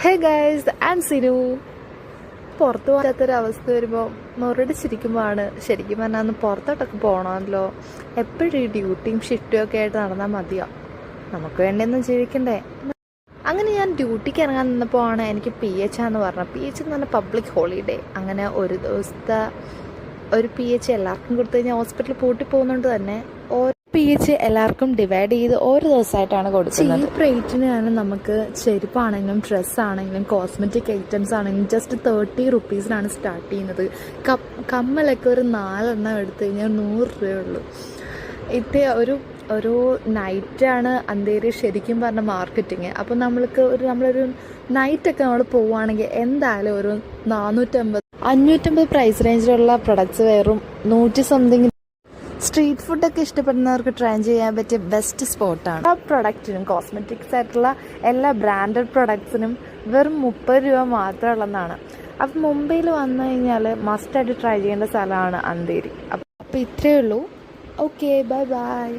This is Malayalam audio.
Hey guys and Sinu. പുറത്തു പോകാത്തൊരവസ്ഥ വരുമ്പോൾ മുരടിച്ചിരിക്കുമ്പോഴാണ് ശരിക്കും പറഞ്ഞാൽ അന്ന് പുറത്തോട്ടൊക്കെ പോകണമല്ലോ. എപ്പോഴും ഈ ഡ്യൂട്ടിയും ഷിഫ്റ്റും ഒക്കെ ആയിട്ട് നടന്നാൽ മതിയോ, നമുക്ക് വേണ്ടിയൊന്നും ജീവിക്കണ്ടേ. അങ്ങനെ ഞാൻ ഡ്യൂട്ടിക്ക് ഇറങ്ങാൻ നിന്നപ്പോൾ ആണ് എനിക്ക് PH എന്ന് പറഞ്ഞത്. PH എന്ന് പറഞ്ഞാൽ പബ്ലിക് ഹോളിഡേ. അങ്ങനെ ഒരു ദിവസത്തെ ഒരു PH എല്ലാവർക്കും കൊടുത്തു കഴിഞ്ഞാൽ ഹോസ്പിറ്റലിൽ പൂട്ടി പോകുന്നതുകൊണ്ട് തന്നെ PH എല്ലാവർക്കും ഡിവൈഡ് ചെയ്ത് ഓരോ ദിവസമായിട്ടാണ് കൊടുക്കുന്നത്. ചീപ്പ് റേറ്റിനാണ് നമുക്ക് ചെരുപ്പാണെങ്കിലും ഡ്രസ്സാണെങ്കിലും കോസ്മെറ്റിക് ഐറ്റംസ് ആണെങ്കിലും ജസ്റ്റ് 30 റുപ്പീസിനാണ് സ്റ്റാർട്ട് ചെയ്യുന്നത്. കമ്മലൊക്കെ ഒരു 4 എണ്ണം എടുത്തു കഴിഞ്ഞാൽ 100 രൂപയുള്ളൂ. ഇത് ഒരു നൈറ്റാണ് അന്തേരി ശരിക്കും പറഞ്ഞ മാർക്കറ്റിങ്. അപ്പോൾ നമ്മളൊരു നൈറ്റൊക്കെ നമ്മൾ പോവുകയാണെങ്കിൽ എന്തായാലും ഒരു 450-550 പ്രൈസ് റേഞ്ചിലുള്ള പ്രൊഡക്ട്സ് വെറും 100 സംതിങ്. സ്ട്രീറ്റ് ഫുഡൊക്കെ ഇഷ്ടപ്പെടുന്നവർക്ക് ട്രൈ ചെയ്യാൻ പറ്റിയ ബെസ്റ്റ് സ്പോട്ടാണ്. ആ പ്രൊഡക്റ്റിനും കോസ്മെറ്റിക്സ് ആയിട്ടുള്ള എല്ലാ ബ്രാൻഡഡ് പ്രൊഡക്ട്സിനും വെറും 30 രൂപ മാത്രമുള്ളതാണ്. അപ്പം മുംബൈയിൽ വന്നു കഴിഞ്ഞാൽ മസ്റ്റായിട്ട് ട്രൈ ചെയ്യേണ്ട സ്ഥലമാണ് അന്തേരി. അപ്പോൾ ഇത്രയേ ഉള്ളൂ. Okay, bye bye.